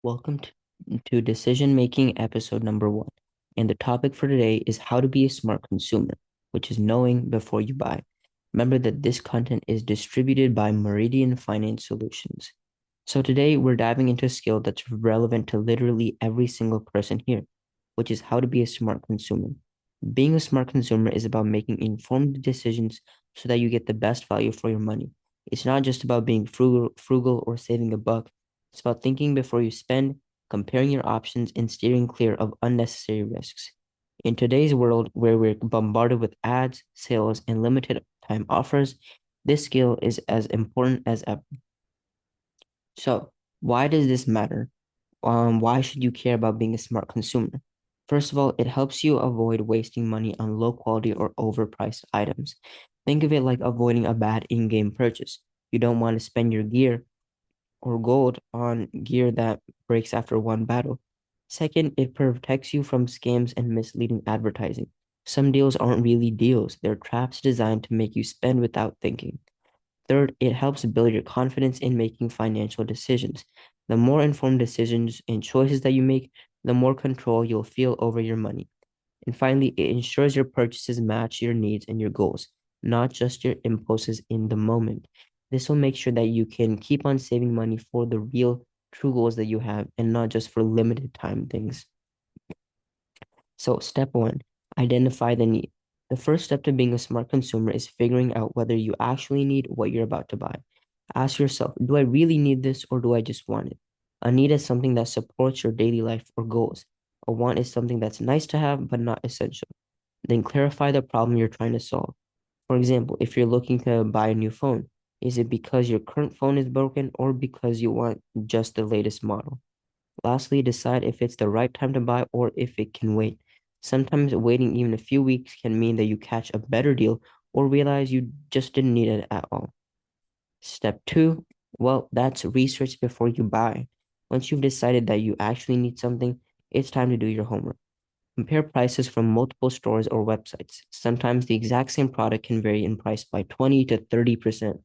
Welcome to Decision Making episode number 1. And the topic for today is how to be a smart consumer, which is knowing before you buy. Remember that this content is distributed by Meridian Finance Solutions. So today we're diving into a skill that's relevant to literally every single person here, which is how to be a smart consumer. Being a smart consumer is about making informed decisions so that you get the best value for your money. It's not just about being frugal or saving a buck. It's about thinking before you spend, comparing your options, and steering clear of unnecessary risks. In today's world where we're bombarded with ads, sales, and limited time offers, this skill is as important as ever. So, why does this matter? Why should you care about being a smart consumer? First of all, it helps you avoid wasting money on low quality or overpriced items. Think of it like avoiding a bad in-game purchase. You don't want to spend your gear or gold on gear that breaks after one battle. Second, it protects you from scams and misleading advertising. Some deals aren't really deals, they're traps designed to make you spend without thinking. Third, it helps build your confidence in making financial decisions. The more informed decisions and choices that you make, the more control you'll feel over your money. And finally, it ensures your purchases match your needs and your goals, not just your impulses in the moment. This will make sure that you can keep on saving money for the real, true goals that you have and not just for limited time things. So, step one, identify the need. The first step to being a smart consumer is figuring out whether you actually need what you're about to buy. Ask yourself, do I really need this or do I just want it? A need is something that supports your daily life or goals. A want is something that's nice to have but not essential. Then clarify the problem you're trying to solve. For example, if you're looking to buy a new phone, is it because your current phone is broken or because you want just the latest model? Lastly, decide if it's the right time to buy or if it can wait. Sometimes waiting even a few weeks can mean that you catch a better deal or realize you just didn't need it at all. Step two, well, that's research before you buy. Once you've decided that you actually need something, it's time to do your homework. Compare prices from multiple stores or websites. Sometimes the exact same product can vary in price by 20 to 30%.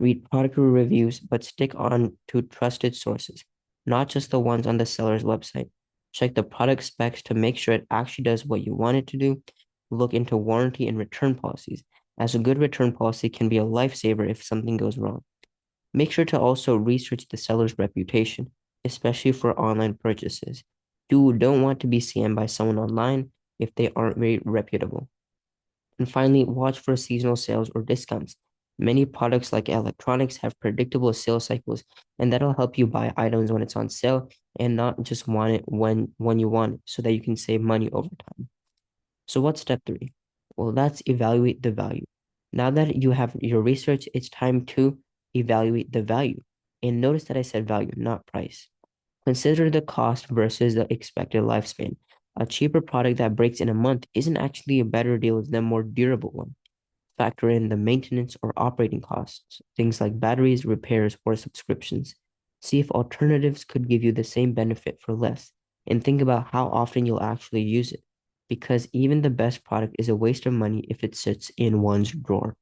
Read product reviews, but stick on to trusted sources, not just the ones on the seller's website. Check the product specs to make sure it actually does what you want it to do. Look into warranty and return policies, as a good return policy can be a lifesaver if something goes wrong. Make sure to also research the seller's reputation, especially for online purchases. You don't want to be scammed by someone online if they aren't very reputable. And finally, watch for seasonal sales or discounts. Many products like electronics have predictable sales cycles, and that'll help you buy items when it's on sale and not just want it when you want it so that you can save money over time. So what's step three? Well, that's evaluate the value. Now that you have your research, it's time to evaluate the value. And notice that I said value, not price. Consider the cost versus the expected lifespan. A cheaper product that breaks in a month isn't actually a better deal than a more durable one. Factor in the maintenance or operating costs, things like batteries, repairs, or subscriptions. See if alternatives could give you the same benefit for less, and think about how often you'll actually use it. Because even the best product is a waste of money if it sits in one's drawer.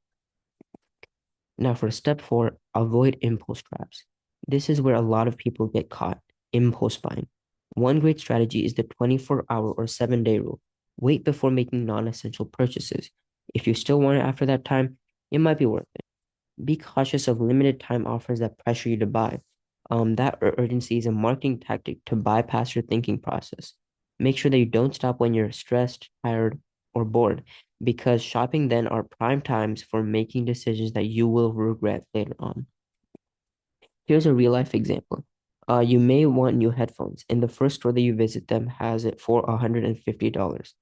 Now, for step four, avoid impulse traps. This is where a lot of people get caught impulse buying. One great strategy is the 24-hour or 7-day rule. Wait before making non essential purchases. If you still want it after that time, it might be worth it. Be cautious of limited time offers that pressure you to buy. That urgency is a marketing tactic to bypass your thinking process. Make sure that you don't stop when you're stressed, tired, or bored, because shopping then are prime times for making decisions that you will regret later on. Here's a real life example. You may want new headphones, and the first store that you visit them has it for $150.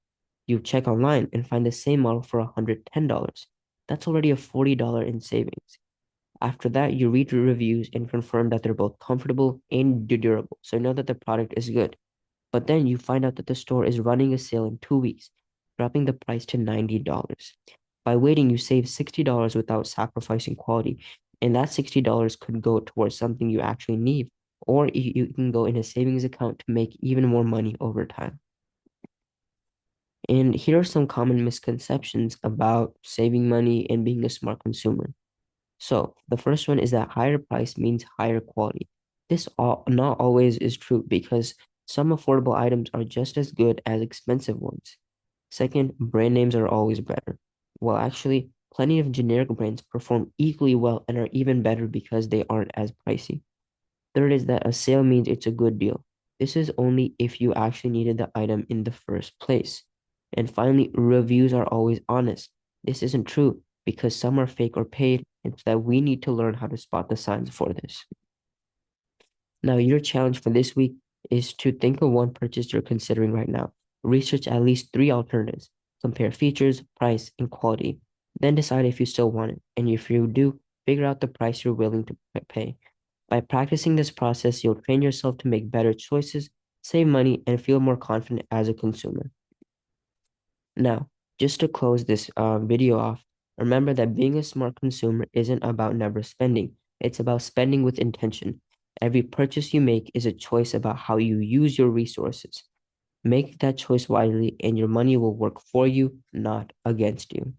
You check online and find the same model for $110. That's already a $40 in savings. After that, you read the reviews and confirm that they're both comfortable and durable, so know that the product is good. But then you find out that the store is running a sale in 2 weeks, dropping the price to $90. By waiting, you save $60 without sacrificing quality, and that $60 could go towards something you actually need, or you can go in a savings account to make even more money over time. And here are some common misconceptions about saving money and being a smart consumer. So, the first one is that higher price means higher quality. Not always is true because some affordable items are just as good as expensive ones. Second, brand names are always better. Well, actually, plenty of generic brands perform equally well and are even better because they aren't as pricey. Third is that a sale means it's a good deal. This is only if you actually needed the item in the first place. And finally, reviews are always honest. This isn't true because some are fake or paid, and so that we need to learn how to spot the signs for this. Now, your challenge for this week is to think of one purchase you're considering right now. Research at least three alternatives. Compare features, price, and quality. Then decide if you still want it. And if you do, figure out the price you're willing to pay. By practicing this process, you'll train yourself to make better choices, save money, and feel more confident as a consumer. Now, just to close this video off, remember that being a smart consumer isn't about never spending. It's about spending with intention. Every purchase you make is a choice about how you use your resources. Make that choice wisely, and your money will work for you, not against you.